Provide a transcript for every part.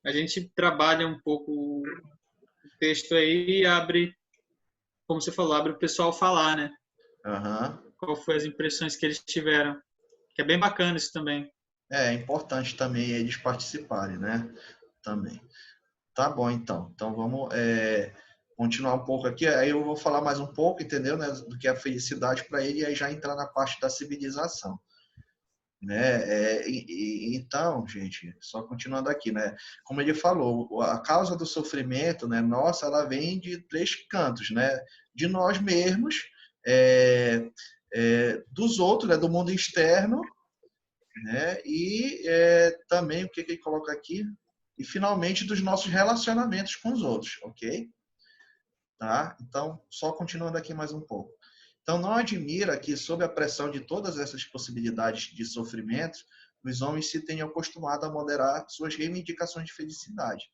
a gente trabalha um pouco o texto aí e abre, como você falou, abre o pessoal falar, né? Qual foi as impressões que eles tiveram. Que é bem bacana isso também. É importante também eles participarem, né? Também. Tá bom, então. Então vamos continuar um pouco aqui. Aí eu vou falar mais um pouco, entendeu? Né, do que é a felicidade para ele e aí já entrar na parte da civilização. Né? Então, gente, só continuando aqui, né? Como ele falou, a causa do sofrimento, né? Nossa, ela vem de três cantos, né? De nós mesmos, dos outros, né? Do mundo externo, né? E também o que ele coloca aqui? E finalmente dos nossos relacionamentos com os outros, ok? Tá? Então, só continuando aqui mais um pouco. Então, não admira que, sob a pressão de todas essas possibilidades de sofrimento, os homens se tenham acostumado a moderar suas reivindicações de felicidade.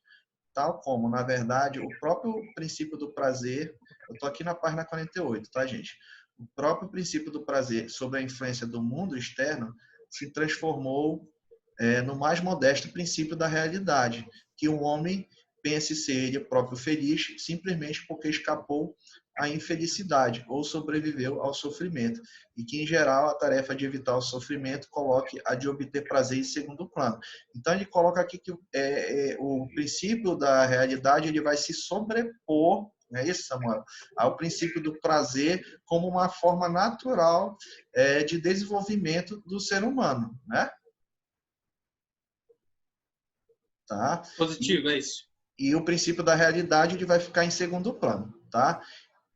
Tal como, na verdade, o próprio princípio do prazer, eu estou aqui na página 48, tá, gente? O próprio princípio do prazer sobre a influência do mundo externo se transformou no mais modesto princípio da realidade, que o homem pense ser ele próprio feliz simplesmente porque escapou à infelicidade ou sobreviveu ao sofrimento, e que, em geral, a tarefa de evitar o sofrimento coloque a de obter prazer em segundo plano. Então, ele coloca aqui que o princípio da realidade ele vai se sobrepor, não é isso, Samuel? Ao princípio do prazer como uma forma natural de desenvolvimento do ser humano, né? Tá? Positivo, é isso. E o princípio da realidade ele vai ficar em segundo plano, tá?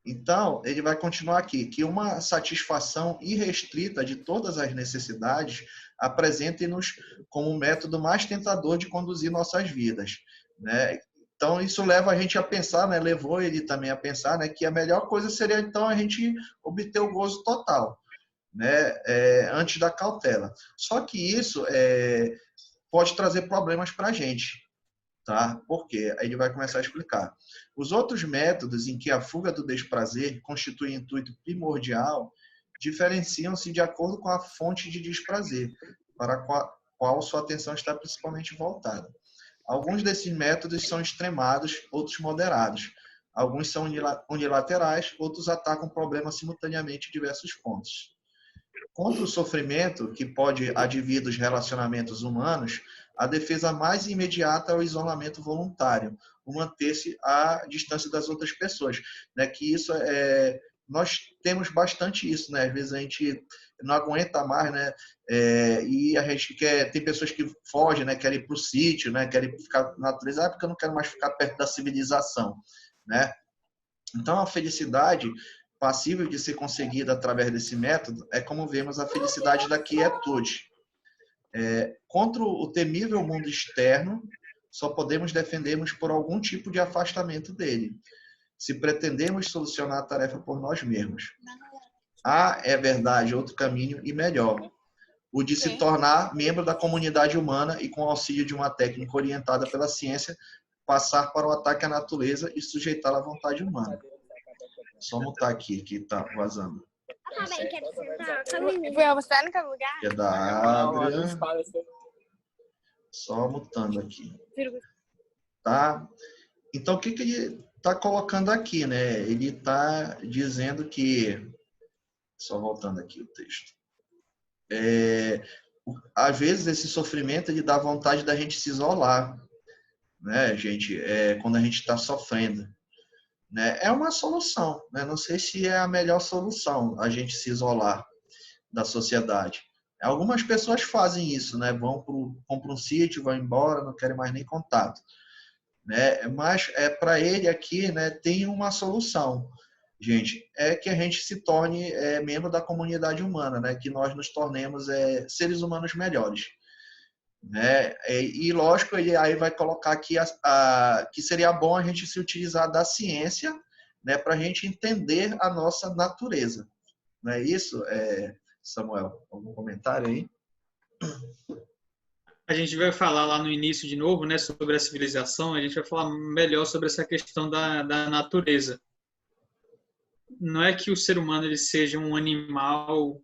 Então, ele vai continuar aqui, que uma satisfação irrestrita de todas as necessidades apresente-nos como um método mais tentador de conduzir nossas vidas, né? Então, isso leva a gente a pensar, né? Levou ele também a pensar, né? Que a melhor coisa seria, então, a gente obter o gozo total, né? Antes da cautela. Só que isso pode trazer problemas para a gente, tá? Por quê? Aí ele vai começar a explicar. Os outros métodos em que a fuga do desprazer constitui intuito primordial diferenciam-se de acordo com a fonte de desprazer, para a qual sua atenção está principalmente voltada. Alguns desses métodos são extremados, outros moderados. Alguns são unilaterais, outros atacam o problema simultaneamente em diversos pontos. Contra o sofrimento que pode advir dos relacionamentos humanos, a defesa mais imediata é o isolamento voluntário, o manter-se à distância das outras pessoas, né? Que isso nós temos bastante isso, né? Às vezes a gente não aguenta mais, né? E a gente tem pessoas que fogem, né? Querem ir para o sítio, né? Querem ficar na natureza, porque eu não quero mais ficar perto da civilização, né? Então a felicidade passível de ser conseguida através desse método é como vemos a felicidade da quietude. Contra o temível mundo externo, só podemos defendermos por algum tipo de afastamento dele, se pretendemos solucionar a tarefa por nós mesmos. Há, é verdade, outro caminho e melhor, o de se tornar membro da comunidade humana e, com o auxílio de uma técnica orientada pela ciência, passar para o ataque à natureza e sujeitá-la à vontade humana. Só mutar aqui, que tá vazando. Também quero sentar. Você tá no lugar? Que é da Adria. Só mutando aqui. Tá? Então, o que ele está colocando aqui, né? Ele está dizendo que... Só voltando aqui o texto. Às vezes, esse sofrimento ele dá vontade da gente se isolar, né, gente? Quando a gente está sofrendo. Né? É uma solução, né? Não sei se é a melhor solução a gente se isolar da sociedade. Algumas pessoas fazem isso, né? Compram um sítio, vão embora, não querem mais nem contato, né? Mas para ele aqui, né, tem uma solução, gente, é que a gente se torne membro da comunidade humana, né? Que nós nos tornemos seres humanos melhores. Né? E lógico, ele aí vai colocar aqui que seria bom a gente se utilizar da ciência, né, para a gente entender a nossa natureza. Não é isso, Samuel? Algum comentário aí? A gente vai falar lá no início de novo, né, sobre a civilização, a gente vai falar melhor sobre essa questão da natureza. Não é que o ser humano ele seja um animal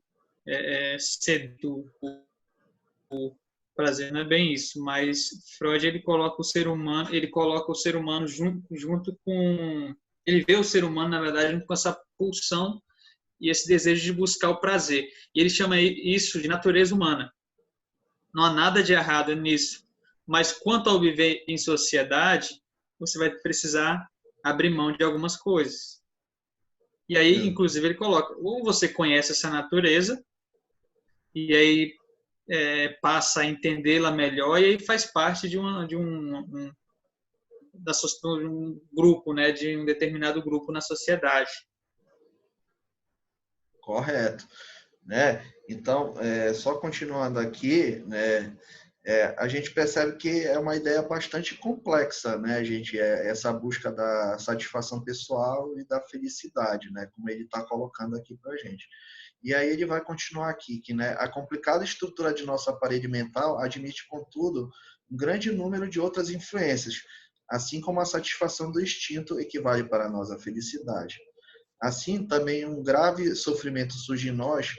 cedo prazer não é bem isso, mas Freud ele coloca o ser humano junto com, ele vê o ser humano na verdade junto com essa pulsão e esse desejo de buscar o prazer. E ele chama isso de natureza humana. Não há nada de errado nisso, mas quanto ao viver em sociedade, você vai precisar abrir mão de algumas coisas. E aí, inclusive, ele coloca, ou você conhece essa natureza e aí passa a entendê-la melhor e aí faz parte de um grupo, né, de um determinado grupo na sociedade. Correto, né? Então, só continuando aqui, né, a gente percebe que é uma ideia bastante complexa, né, gente? Essa busca da satisfação pessoal e da felicidade, né? Como ele está colocando aqui para a gente. E aí ele vai continuar aqui, que, né, a complicada estrutura de nosso aparelho mental admite, contudo, um grande número de outras influências, assim como a satisfação do instinto equivale para nós à felicidade. Assim, também um grave sofrimento surge em nós,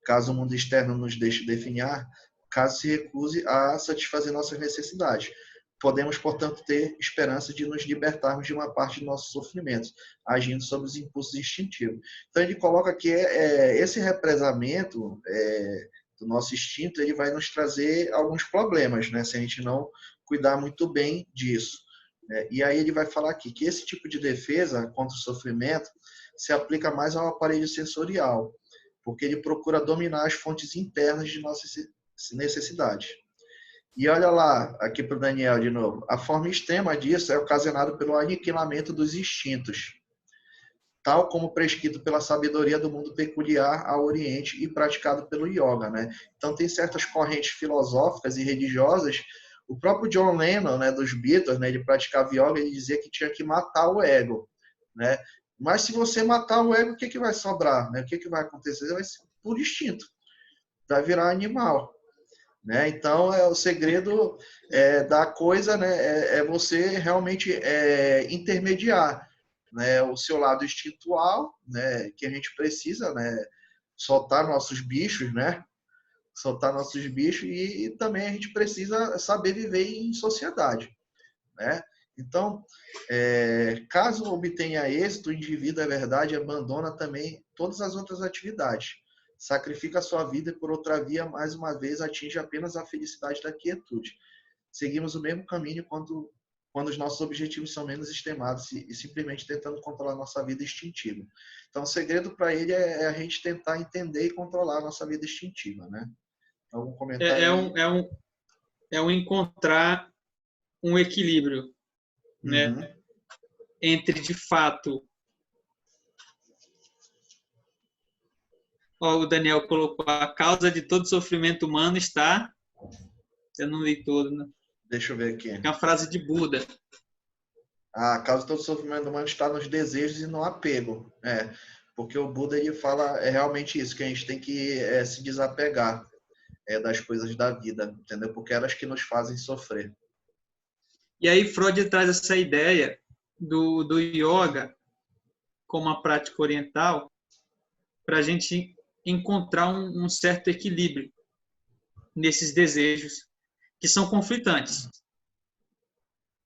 caso o mundo externo nos deixe definhar, caso se recuse a satisfazer nossas necessidades. Podemos, portanto, ter esperança de nos libertarmos de uma parte de nossos sofrimentos, agindo sobre os impulsos instintivos. Então, ele coloca que esse represamento do nosso instinto ele vai nos trazer alguns problemas, né, se a gente não cuidar muito bem disso. E aí ele vai falar aqui que esse tipo de defesa contra o sofrimento se aplica mais ao aparelho sensorial, porque ele procura dominar as fontes internas de nossas necessidades. E olha lá, aqui para o Daniel de novo, a forma extrema disso é ocasionada pelo aniquilamento dos instintos, tal como prescrito pela sabedoria do mundo peculiar ao Oriente e praticado pelo yoga, né? Então tem certas correntes filosóficas e religiosas. O próprio John Lennon, né, dos Beatles, né, ele praticava yoga, ele dizia que tinha que matar o ego, né? Mas se você matar o ego, o que vai sobrar, né? O que vai acontecer? Vai ser por instinto, vai virar animal. Né? Então, o segredo da coisa, né, é você realmente intermediar, né, o seu lado instintual, né, que a gente precisa, né, soltar nossos bichos, né, e também a gente precisa saber viver em sociedade. Né? Então, caso obtenha êxito, o indivíduo, é verdade, abandona também todas as outras atividades. Sacrifica a sua vida e, por outra via, mais uma vez, atinge apenas a felicidade da quietude. Seguimos o mesmo caminho quando os nossos objetivos são menos extremados e simplesmente tentando controlar a nossa vida instintiva. Então, o segredo para ele é a gente tentar entender e controlar a nossa vida instintiva. Né? Algum comentário? É um encontrar um equilíbrio, né? Entre, de fato, o Daniel colocou, a causa de todo sofrimento humano está, eu não li todo, né? Deixa eu ver aqui. É uma frase de Buda. A causa de todo sofrimento humano está nos desejos e no apego. Porque o Buda ele fala realmente isso, que a gente tem que se desapegar das coisas da vida, entendeu? Porque elas que nos fazem sofrer. E aí Freud traz essa ideia do yoga como uma prática oriental para a gente encontrar um certo equilíbrio nesses desejos que são conflitantes.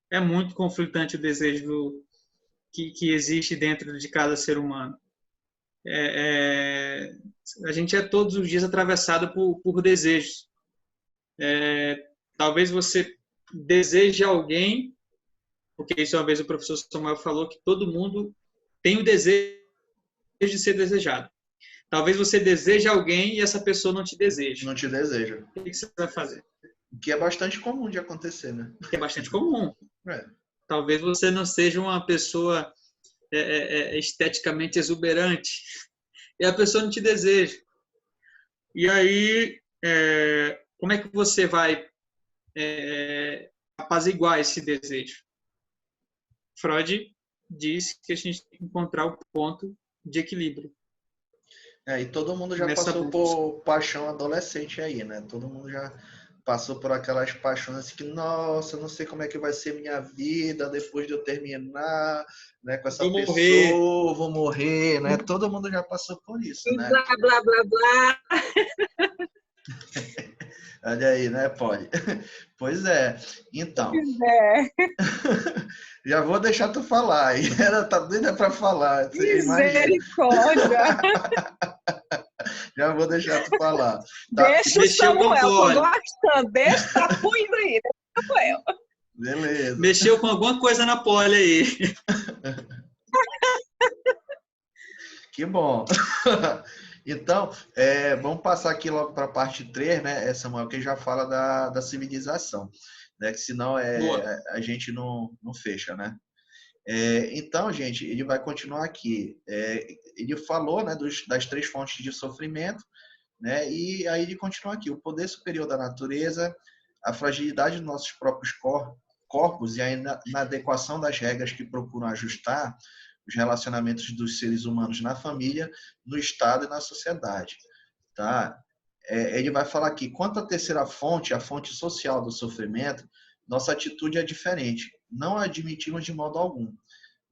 É muito conflitante o desejo que existe dentro de cada ser humano. A gente é todos os dias atravessado por desejos. Talvez você deseje alguém, porque isso uma vez o professor Samuel falou, que todo mundo tem o desejo de ser desejado. Talvez você deseje alguém e essa pessoa não te deseje. Não te deseja. O que você vai fazer? O que é bastante comum de acontecer, né? Que é bastante comum. Talvez você não seja uma pessoa esteticamente exuberante e a pessoa não te deseja. E aí, como é que você vai apaziguar esse desejo? Freud diz que a gente tem que encontrar o ponto de equilíbrio. E todo mundo já passou por paixão adolescente aí, né? Todo mundo já passou por aquelas paixões assim que, nossa, não sei como é que vai ser minha vida depois de eu terminar, né, com essa pessoa, vou morrer, né? Todo mundo já passou por isso, né? Blá, blá, blá, blá. Olha aí, né? Pode. Pois é. Então, já vou deixar tu falar. Ela tá doida para falar. Você imagina. Misericórdia. Já vou deixar tu falar. Tá? Deixa o Samuel, tô gostando. Deixa, tá fluindo aí. Deixa o Samuel. Beleza. Mexeu com alguma coisa na pole aí. Que bom. Então, vamos passar aqui logo para a parte 3, né, Samuel, que já fala da civilização, né, que senão a gente não fecha, né? Então, gente, ele vai continuar aqui. Ele falou, né, das 3 fontes de sofrimento, né, e aí ele continua aqui. O poder superior da natureza, a fragilidade dos nossos próprios corpos e a inadequação das regras que procuram ajustar os relacionamentos dos seres humanos na família, no Estado e na sociedade. Tá? Ele vai falar aqui, quanto à terceira fonte, a fonte social do sofrimento, nossa atitude é diferente. Não a admitimos de modo algum.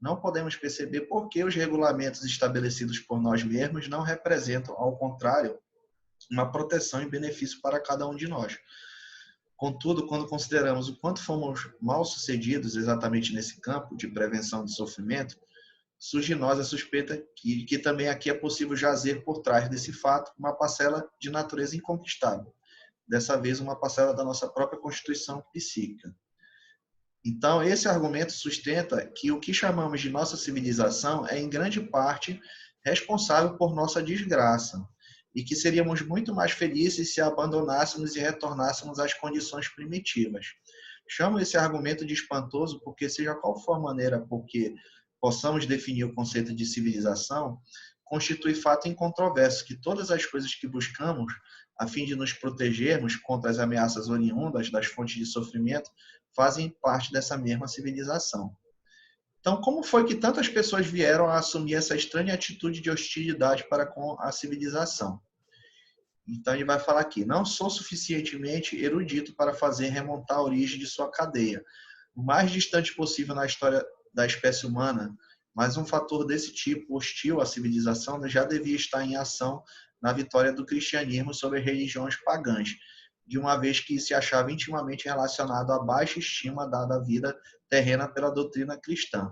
Não podemos perceber por que os regulamentos estabelecidos por nós mesmos não representam, ao contrário, uma proteção e benefício para cada um de nós. Contudo, quando consideramos o quanto fomos mal sucedidos exatamente nesse campo de prevenção de sofrimento, surge em nós a suspeita que também aqui é possível jazer por trás desse fato uma parcela de natureza inconquistável. Dessa vez, uma parcela da nossa própria constituição psíquica. Então, esse argumento sustenta que o que chamamos de nossa civilização é, em grande parte, responsável por nossa desgraça e que seríamos muito mais felizes se abandonássemos e retornássemos às condições primitivas. Chamo esse argumento de espantoso porque, seja qual for a maneira por que possamos definir o conceito de civilização, constitui fato incontroverso que todas as coisas que buscamos a fim de nos protegermos contra as ameaças oriundas das fontes de sofrimento fazem parte dessa mesma civilização. Então, como foi que tantas pessoas vieram a assumir essa estranha atitude de hostilidade para com a civilização? Então, ele vai falar aqui, não sou suficientemente erudito para fazer remontar a origem de sua cadeia, o mais distante possível na história da espécie humana, mas um fator desse tipo, hostil à civilização, já devia estar em ação na vitória do cristianismo sobre as religiões pagãs, de uma vez que se achava intimamente relacionado à baixa estima dada à vida terrena pela doutrina cristã.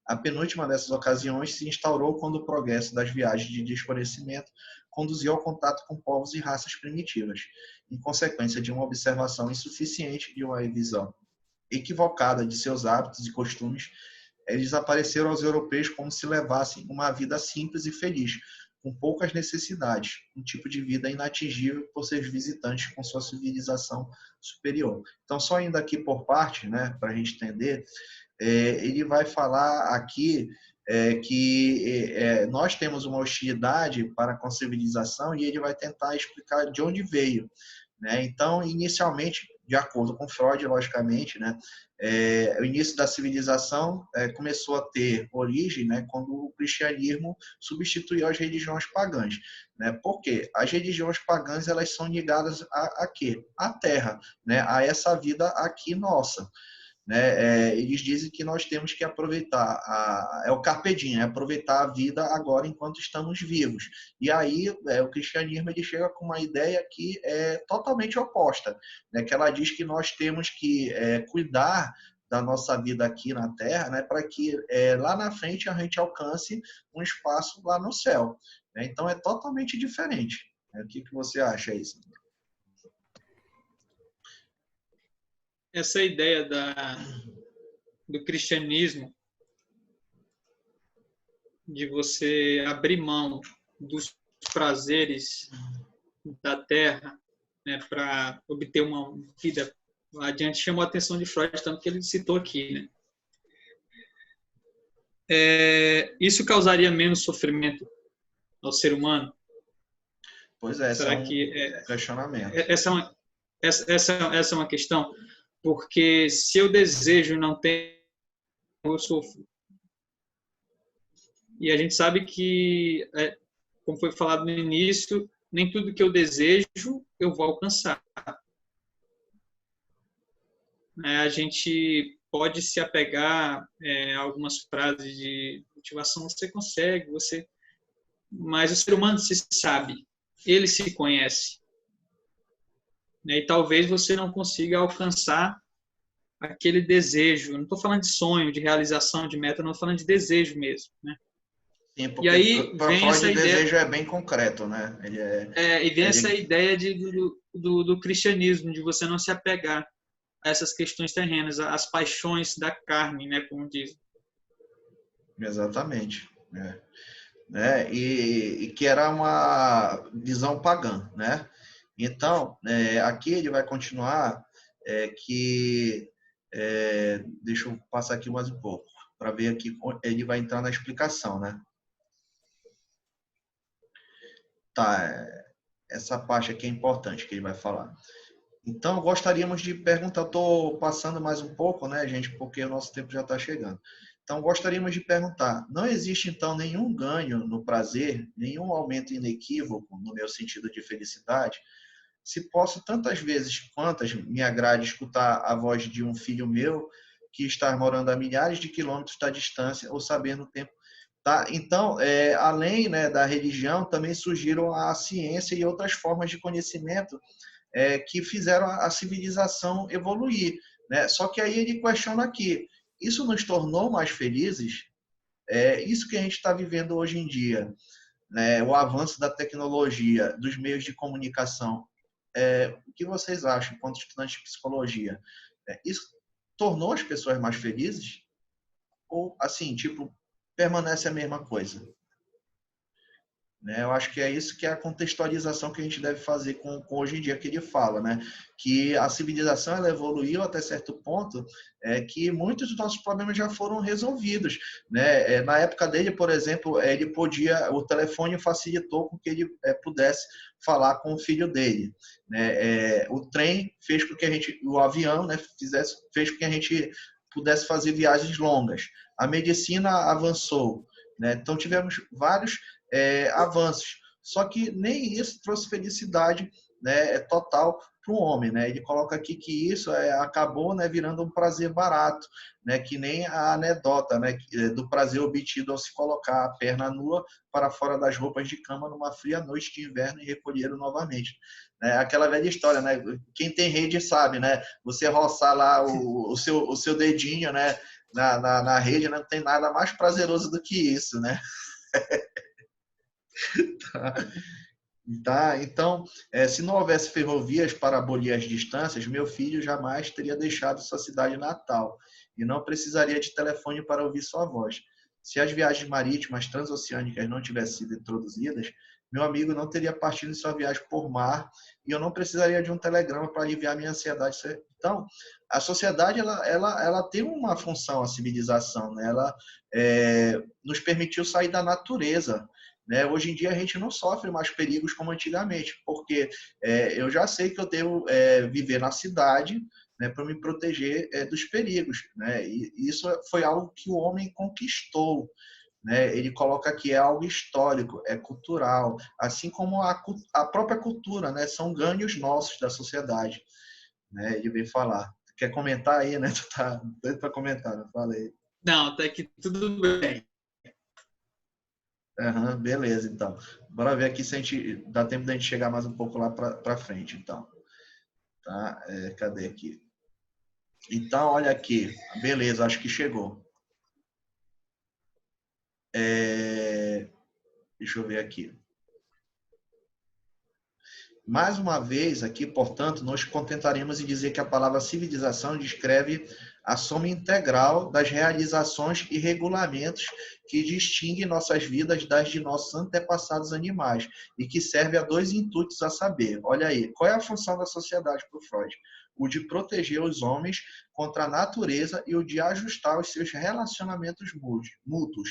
A penúltima dessas ocasiões se instaurou quando o progresso das viagens de desconhecimento conduziu ao contato com povos e raças primitivas, em consequência de uma observação insuficiente de uma visão equivocada de seus hábitos e costumes. Eles apareceram aos europeus como se levassem uma vida simples e feliz, com poucas necessidades, um tipo de vida inatingível por seus visitantes com sua civilização superior. Então, só indo aqui por parte, né, para a gente entender, ele vai falar aqui que nós temos uma hostilidade para com a civilização e ele vai tentar explicar de onde veio, né? Então, inicialmente, de acordo com Freud, logicamente, né, o início da civilização começou a ter origem, né, quando o cristianismo substituiu as religiões pagãs, né? Por quê? As religiões pagãs elas são ligadas a quê? À terra, né? A essa vida aqui nossa. Né? Eles dizem que nós temos que aproveitar, o carpe diem, aproveitar a vida agora enquanto estamos vivos. E aí o cristianismo ele chega com uma ideia que é totalmente oposta, né? Que ela diz que nós temos que cuidar da nossa vida aqui na Terra, né? Para que lá na frente a gente alcance um espaço lá no céu. Né? Então é totalmente diferente. O que você acha isso? Essa ideia do cristianismo, de você abrir mão dos prazeres da terra, né, para obter uma vida adiante, chamou a atenção de Freud, tanto que ele citou aqui. Né? Isso causaria menos sofrimento ao ser humano? Pois é, será que questionamento. Essa é uma questão. Porque se eu desejo não ter, eu sofro. E a gente sabe que, como foi falado no início, nem tudo que eu desejo eu vou alcançar. A gente pode se apegar a algumas frases de motivação, você consegue, mas o ser humano se sabe, ele se conhece. né? E talvez você não consiga alcançar aquele desejo. Não estou falando de sonho, de realização, de meta, não estou falando de desejo mesmo, né? Sim, E porque aí para vem falar essa de ideia, desejo é bem concreto, né? e vem essa ideia do cristianismo, de você não se apegar a essas questões terrenas, às paixões da carne, né, como diz. Exatamente. E que era uma visão pagã, né? Então, aqui ele vai continuar deixa eu passar aqui mais um pouco para ver aqui, ele vai entrar na explicação, né? Tá, essa parte aqui é importante que ele vai falar. Então, gostaríamos de perguntar, estou passando mais um pouco, né, gente, porque o nosso tempo já está chegando. Então, gostaríamos de perguntar, não existe, então, nenhum ganho no prazer, nenhum aumento inequívoco no meu sentido de felicidade, se posso tantas vezes quantas me agrade escutar a voz de um filho meu que está morando a milhares de quilômetros da distância ou sabendo o tempo. Tá? Então, além, né, da religião, também surgiram a ciência e outras formas de conhecimento que fizeram a civilização evoluir, né? Só que aí ele questiona aqui, isso nos tornou mais felizes? Isso que a gente está vivendo hoje em dia, né? O avanço da tecnologia, dos meios de comunicação, o que vocês acham, enquanto estudantes de psicologia? Isso tornou as pessoas mais felizes? Ou, assim, tipo, permanece a mesma coisa? Né? Eu acho que é isso que é a contextualização que a gente deve fazer com hoje em dia que ele fala, né? Que a civilização ela evoluiu até certo ponto, que muitos dos nossos problemas já foram resolvidos, né? Na época dele, por exemplo, o telefone facilitou com que ele pudesse falar com o filho dele, né? O trem fez com que o avião, né, fez com que a gente pudesse fazer viagens longas. A medicina avançou, né? Então tivemos vários avanços. Só que nem isso trouxe felicidade, né, total para o homem, né? Ele coloca aqui que isso acabou, né, virando um prazer barato, né? Que nem a anedota, né, do prazer obtido ao se colocar a perna nua para fora das roupas de cama numa fria noite de inverno e recolher novamente. Aquela velha história, né? Quem tem rede sabe, né? Você roçar lá o seu dedinho, né, na rede, não tem nada mais prazeroso do que isso, né? Tá? Então, se não houvesse ferrovias para abolir as distâncias, meu filho jamais teria deixado sua cidade natal e não precisaria de telefone para ouvir sua voz. Se as viagens marítimas transoceânicas não tivessem sido introduzidas, meu amigo não teria partido em sua viagem por mar e eu não precisaria de um telegrama para aliviar minha ansiedade. Então, a sociedade ela tem uma função, a civilização, né? Ela nos permitiu sair da natureza. Né? Hoje em dia a gente não sofre mais perigos como antigamente, porque eu já sei que eu devo viver na cidade, né, para me proteger dos perigos. Né? E isso foi algo que o homem conquistou. Né? Ele coloca aqui, é algo histórico, é cultural, assim como a própria cultura, né? São ganhos nossos da sociedade. Né? Ele vem falar. Quer comentar aí, né? Tu tá doido para comentar, né? Fala aí. Não, até que tudo bem. Uhum, beleza, então. Bora ver aqui se a gente dá tempo da gente chegar mais um pouco lá para frente, então. Tá? Cadê aqui? Então, olha aqui. Beleza, acho que chegou. Deixa eu ver aqui. Mais uma vez, aqui, portanto, nós contentaremos em dizer que a palavra civilização descreve a soma integral das realizações e regulamentos que distinguem nossas vidas das de nossos antepassados animais e que serve a dois intuitos a saber. Olha aí, qual é a função da sociedade para o Freud? O de proteger os homens contra a natureza e o de ajustar os seus relacionamentos mútuos,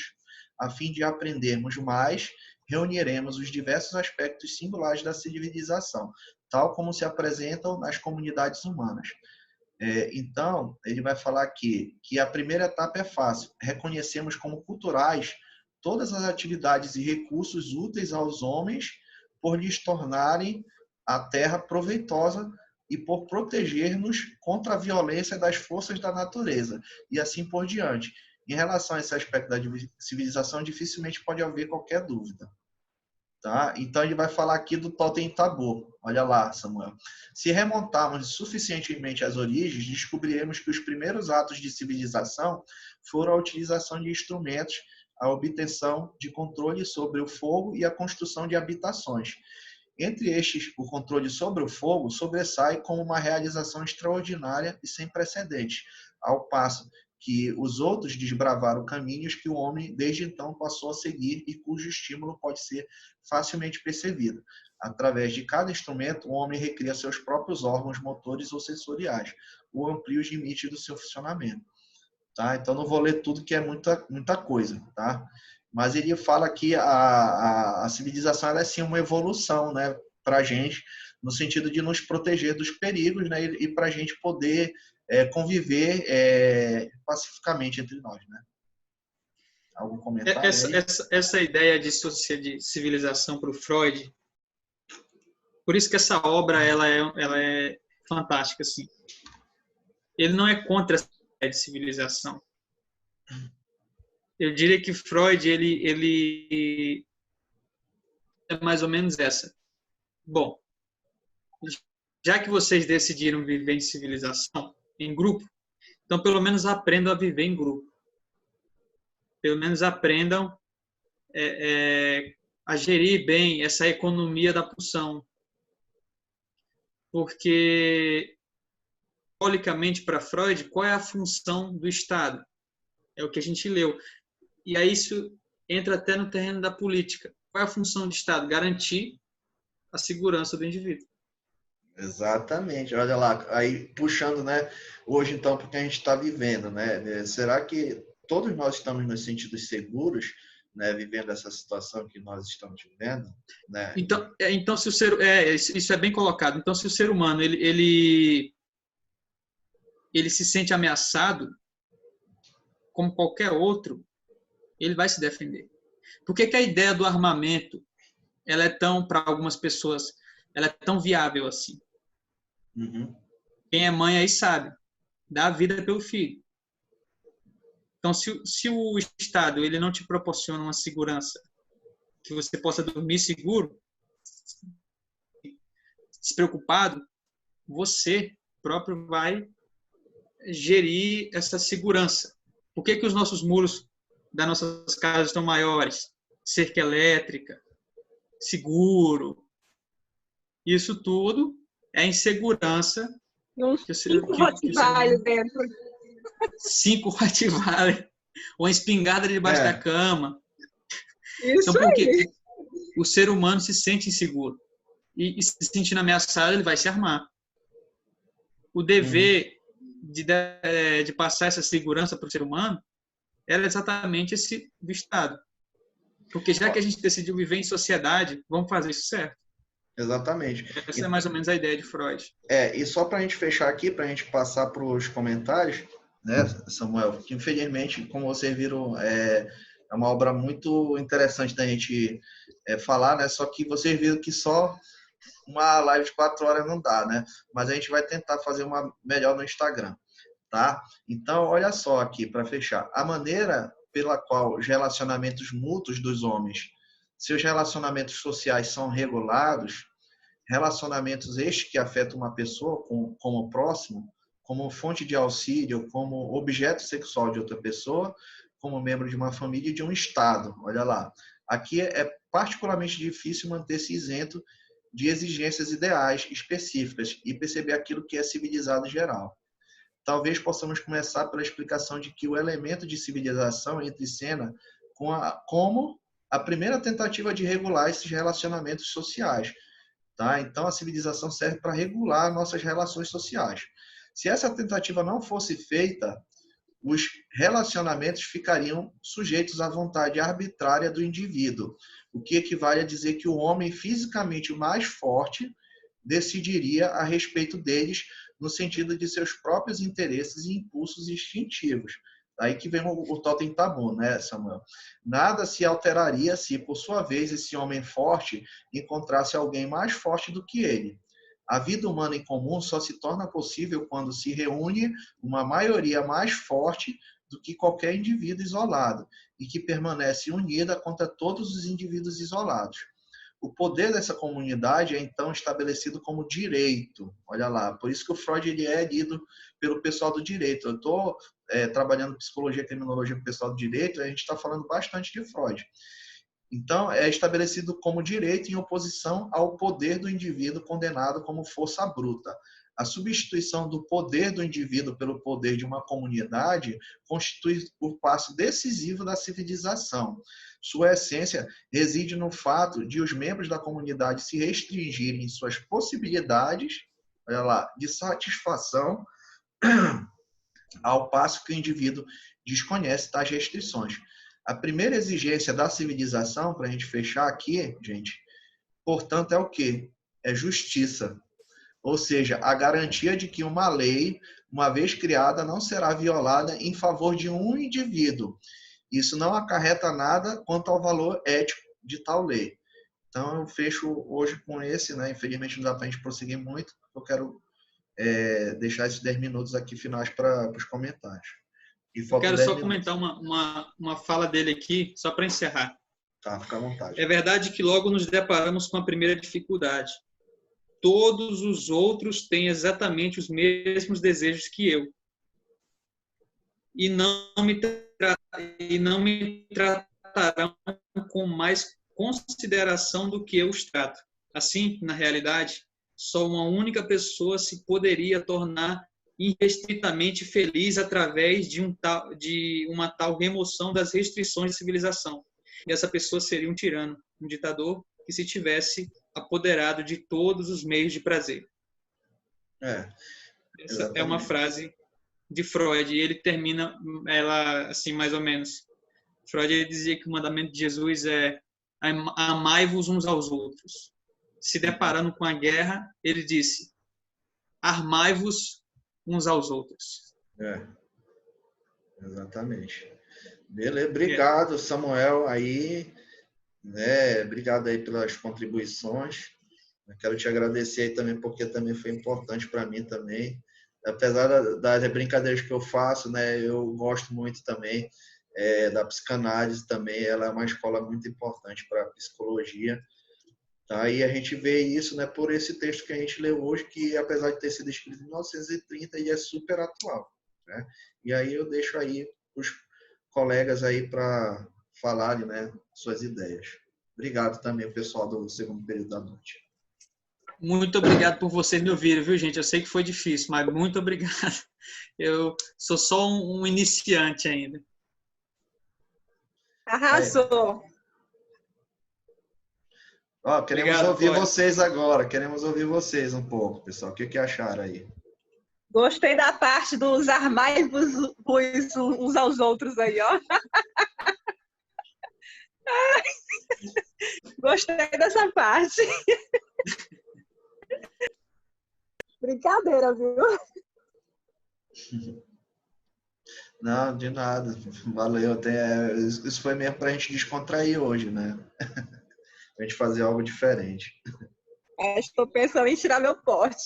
a fim de aprendermos mais, reuniremos os diversos aspectos singulares da civilização, tal como se apresentam nas comunidades humanas. Então, ele vai falar aqui que a primeira etapa é fácil. Reconhecemos como culturais todas as atividades e recursos úteis aos homens por lhes tornarem a terra proveitosa e por proteger-nos contra a violência das forças da natureza, e assim por diante. Em relação a esse aspecto da civilização, dificilmente pode haver qualquer dúvida. Tá? Então, ele vai falar aqui do totem tabu. Olha lá, Samuel. Se remontarmos suficientemente às origens, descobriremos que os primeiros atos de civilização foram a utilização de instrumentos, a obtenção de controle sobre o fogo e a construção de habitações. Entre estes, o controle sobre o fogo sobressai como uma realização extraordinária e sem precedentes, ao passo que os outros desbravaram caminhos que o homem desde então passou a seguir e cujo estímulo pode ser facilmente percebido. Através de cada instrumento, o homem recria seus próprios órgãos motores ou sensoriais, ou amplia os limites do seu funcionamento. Tá? Então, não vou ler tudo, que é muita coisa. Tá? Mas ele fala que a civilização ela é sim uma evolução, né, para a gente, no sentido de nos proteger dos perigos, né, e para a gente poder conviver pacificamente entre nós, né? Algum comentário aí? Essa ideia de civilização para o Freud, por isso que essa obra ela é fantástica, assim. Ele não é contra essa ideia de civilização. Eu diria que Freud ele é mais ou menos essa. Bom, já que vocês decidiram viver em civilização, em grupo, então pelo menos aprendam a viver em grupo. Pelo menos aprendam a gerir bem essa economia da pulsão. Porque, simbolicamente para Freud, qual é a função do Estado? É o que a gente leu. E aí isso entra até no terreno da política. Qual é a função do Estado? Garantir a segurança do indivíduo. Exatamente, olha lá, aí puxando, né, hoje então, porque a gente está vivendo, né, será que todos nós estamos nos sentidos seguros, né, vivendo essa situação que nós estamos vivendo, né? Então se o ser, isso é bem colocado. Então, se o ser humano ele se sente ameaçado, como qualquer outro, ele vai se defender. Por que a ideia do armamento, ela é tão, para algumas pessoas, ela é tão viável assim? Uhum. Quem é mãe aí sabe, dá a vida pelo filho. Então, se o Estado ele não te proporciona uma segurança, que você possa dormir seguro, despreocupado, você próprio vai gerir essa segurança. Por que os nossos muros das nossas casas estão maiores? Cerca elétrica, seguro. Isso tudo é insegurança. Uns 5 Rottweiler dentro. 5 Rottweiler. Ou uma espingarda debaixo da cama. Isso então, porque aí. O ser humano se sente inseguro. E se sentindo ameaçado, ele vai se armar. O dever de passar essa segurança para o ser humano era exatamente esse do Estado. Porque já que a gente decidiu viver em sociedade, vamos fazer isso certo. Exatamente. Essa é mais ou menos a ideia de Freud. E só para a gente fechar aqui, para a gente passar para os comentários, né, Samuel, que infelizmente, como vocês viram, é uma obra muito interessante da gente falar, né? Só que vocês viram que só uma live de 4 horas não dá, né? Mas a gente vai tentar fazer uma melhor no Instagram, tá? Então, olha só aqui, para fechar. A maneira pela qual os relacionamentos mútuos dos homens, seus relacionamentos sociais são regulados, relacionamentos estes que afetam uma pessoa como próximo, como fonte de auxílio, como objeto sexual de outra pessoa, como membro de uma família e de um Estado. Olha lá. Aqui é particularmente difícil manter-se isento de exigências ideais específicas e perceber aquilo que é civilizado em geral. Talvez possamos começar pela explicação de que o elemento de civilização entra em cena como a primeira tentativa de regular esses relacionamentos sociais. Tá? Então, a civilização serve para regular nossas relações sociais. Se essa tentativa não fosse feita, os relacionamentos ficariam sujeitos à vontade arbitrária do indivíduo, o que equivale a dizer que o homem fisicamente mais forte decidiria a respeito deles no sentido de seus próprios interesses e impulsos instintivos. Daí que vem o totem tabu, né, Samuel? Nada se alteraria se, por sua vez, esse homem forte encontrasse alguém mais forte do que ele. A vida humana em comum só se torna possível quando se reúne uma maioria mais forte do que qualquer indivíduo isolado e que permanece unida contra todos os indivíduos isolados. O poder dessa comunidade é, então, estabelecido como direito. Olha lá, por isso que o Freud ele é lido pelo pessoal do direito. Eu estou trabalhando psicologia e criminologia com o pessoal do direito, e a gente está falando bastante de Freud. Então, é estabelecido como direito em oposição ao poder do indivíduo condenado como força bruta. A substituição do poder do indivíduo pelo poder de uma comunidade constitui o passo decisivo da civilização. Sua essência reside no fato de os membros da comunidade se restringirem em suas possibilidades, olha lá, de satisfação, ao passo que o indivíduo desconhece tais restrições. A primeira exigência da civilização, para a gente fechar aqui, gente, portanto, é o quê? É justiça. Ou seja, a garantia de que uma lei, uma vez criada, não será violada em favor de um indivíduo. Isso não acarreta nada quanto ao valor ético de tal lei. Então, eu fecho hoje com esse, né? Infelizmente, não dá para a gente prosseguir muito. Eu quero deixar esses 10 minutos aqui finais para os comentários. Eu quero só comentar uma fala dele aqui, só para encerrar. Tá, fica à vontade. É verdade que logo nos deparamos com a primeira dificuldade. Todos os outros têm exatamente os mesmos desejos que eu. E não me tratarão com mais consideração do que eu os trato. Assim, na realidade, só uma única pessoa se poderia tornar irrestritamente feliz através de uma tal remoção das restrições da civilização. E essa pessoa seria um tirano, um ditador que se tivesse apoderado de todos os meios de prazer. Essa é uma frase de Freud, e ele termina ela assim, mais ou menos. Freud ele dizia que o mandamento de Jesus é amai-vos uns aos outros. Se deparando com a guerra, ele disse, armai-vos uns aos outros. Exatamente. Beleza, obrigado, Samuel, aí, né, obrigado aí pelas contribuições. Eu quero te agradecer aí também, porque também foi importante para mim também. Apesar das brincadeiras que eu faço, né, eu gosto muito também da psicanálise também, ela é uma escola muito importante para a psicologia. Tá? E a gente vê isso, né, por esse texto que a gente leu hoje, que apesar de ter sido escrito em 1930, ele é super atual. Né? E aí eu deixo aí os colegas aí para falarem, né, suas ideias. Obrigado também, pessoal do segundo período da noite. Muito obrigado por vocês me ouvirem, viu, gente? Eu sei que foi difícil, mas muito obrigado. Eu sou só um iniciante ainda. Arrasou. Queremos ouvir vocês agora. Queremos ouvir vocês um pouco, pessoal. O que acharam aí? Gostei da parte dos armai-vos uns aos outros aí, ó. Gostei dessa parte. Brincadeira, viu? Não, de nada. Valeu. Isso foi mesmo para a gente descontrair hoje, né? A gente fazer algo diferente. Estou pensando em tirar meu pote.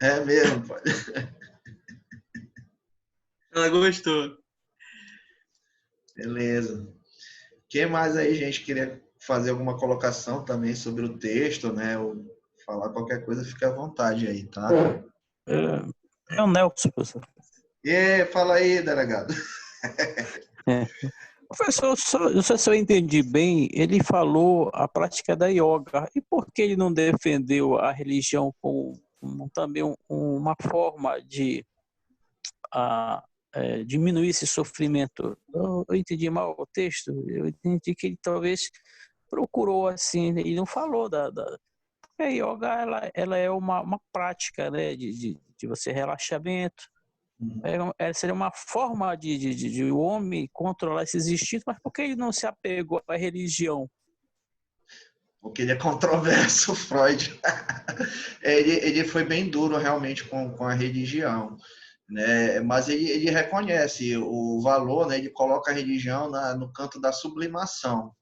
É mesmo, pai. Ela gostou. Beleza. Quem mais aí, gente, queria fazer alguma colocação também sobre o texto, né? Ou falar qualquer coisa, fica à vontade aí, tá? É o Nelson, professor. Fala aí, delegado. Professor, não sei se eu entendi bem, ele falou a prática da yoga. E por que ele não defendeu a religião como também uma forma de diminuir esse sofrimento? Eu entendi mal o texto. Eu entendi que ele talvez procurou assim, e não falou porque a yoga ela é uma prática, né, de você relaxamento. Seria uma forma de o homem controlar esses instintos, mas por que ele não se apegou à religião? Porque ele é controverso, Freud. Ele foi bem duro realmente com a religião, né? Mas ele reconhece o valor, né? Ele coloca a religião no canto da sublimação,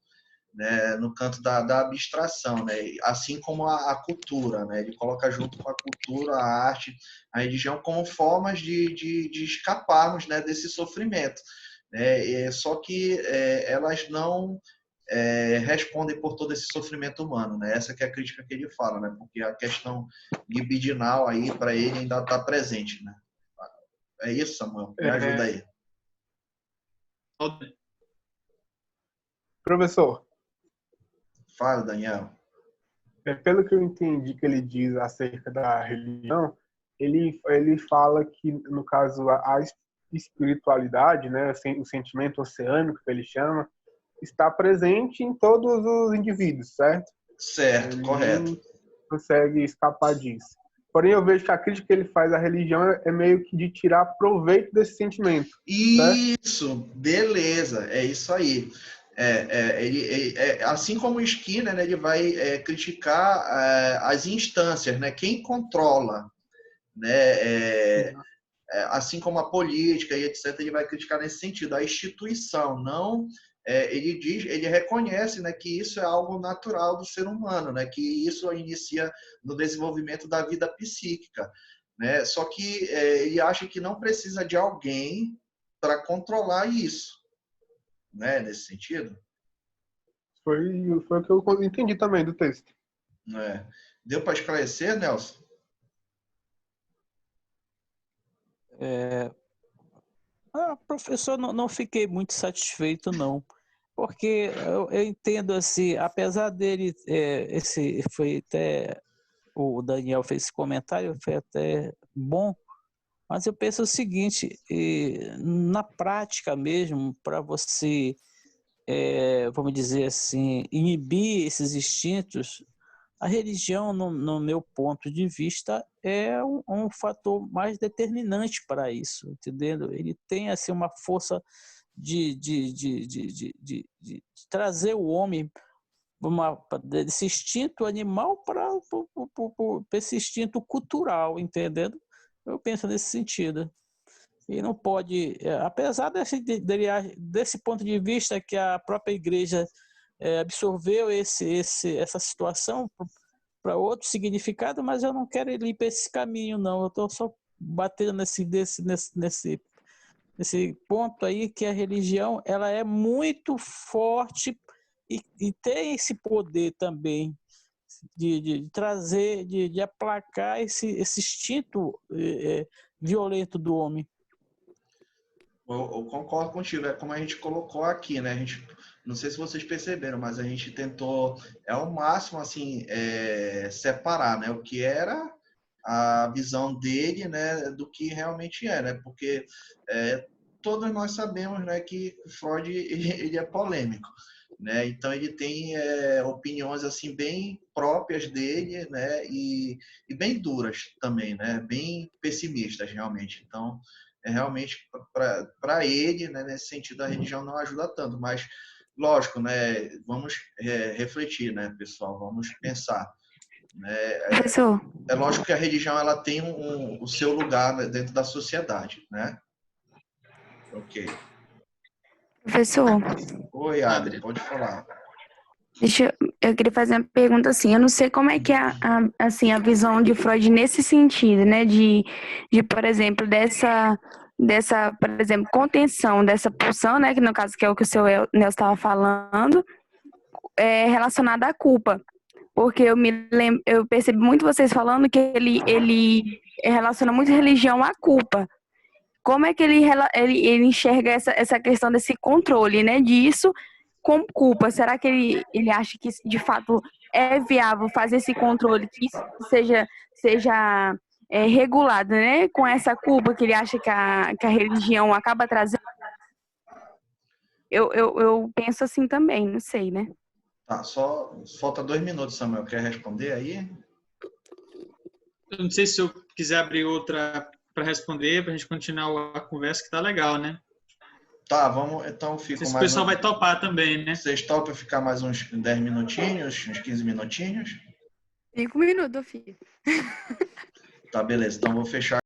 né? No canto da abstração, né? Assim como a cultura, né? Ele coloca junto com a cultura, a arte, a religião como formas de escaparmos, né, desse sofrimento, né? Só que elas não respondem por todo esse sofrimento humano, né? Essa que é a crítica que ele fala, né? Porque a questão libidinal aí para ele ainda está presente, né? É isso, Samuel? Me ajuda aí. Professor. Fala, Daniel. Pelo que eu entendi que ele diz acerca da religião, ele fala que, no caso, a espiritualidade, né, o sentimento oceânico que ele chama, está presente em todos os indivíduos, certo? Certo, ele correto. Não consegue escapar disso. Porém, eu vejo que a crítica que ele faz à religião é meio que de tirar proveito desse sentimento. Isso, certo? Beleza, é isso aí. Assim como o Skinner, né, ele vai criticar as instâncias, né, quem controla, né, assim como a política e etc, ele vai criticar nesse sentido, a instituição, não, ele reconhece, né, que isso é algo natural do ser humano, né, que isso inicia no desenvolvimento da vida psíquica, né, só que ele acha que não precisa de alguém para controlar isso, né, nesse sentido. Foi o que eu entendi também do texto. Deu para esclarecer, Nelson? Professor, não fiquei muito satisfeito, não. Porque eu entendo assim, apesar dele, foi até, o Daniel fez esse comentário, foi até bom, mas eu penso o seguinte, na prática mesmo, para você, vamos dizer assim, inibir esses instintos, a religião, no meu ponto de vista, é um fator mais determinante para isso, entendendo? Ele tem assim, uma força de trazer o homem desse instinto animal para esse instinto cultural, entendendo? Eu penso nesse sentido. E não pode, apesar desse ponto de vista que a própria igreja absorveu essa situação para outro significado, mas eu não quero ir para esse caminho, não. Eu estou só batendo nesse ponto aí, que a religião ela é muito forte e tem esse poder também de trazer, de aplacar esse instinto violento do homem. Eu concordo contigo, é como a gente colocou aqui, né? A gente, não sei se vocês perceberam, mas a gente tentou, ao máximo, assim, separar, né? O que era a visão dele, né? Do que realmente é, né? Porque todos nós sabemos, né? Que Freud, ele é polêmico, né? Então, ele tem opiniões, assim, bem próprias dele, né? E bem duras também, né? Bem pessimistas, realmente. Então, realmente, para ele, né, nesse sentido, a religião não ajuda tanto, mas, lógico, né, vamos refletir, né, pessoal, vamos pensar. Né, é lógico que a religião ela tem o seu lugar, né, dentro da sociedade, né? Ok. Professor. Oi, Adri, pode falar. Eu queria fazer uma pergunta assim, eu não sei como é que é assim, a visão de Freud nesse sentido, né, de por exemplo, dessa, por exemplo, contenção dessa pulsão, né, que no caso que é o que o seu Nelson estava falando, relacionada à culpa, porque eu percebi muito vocês falando que ele relaciona muito religião à culpa. Como é que ele enxerga essa questão desse controle, né, disso com culpa? Será que ele acha que de fato é viável fazer esse controle, que isso seja regulado, né? Com essa culpa que ele acha que a religião acaba trazendo? Eu penso assim também, não sei, né? Tá, só falta 2 minutos, Samuel. Quer responder aí? Eu não sei se eu quiser abrir outra para responder, para a gente continuar a conversa, que tá legal, né? Tá, vamos, então fico mais... O pessoal vai topar também, né? Vocês topam ficar mais uns 10 minutinhos, uns 15 minutinhos? 5 minutos, filho. Tá, beleza. Então vou fechar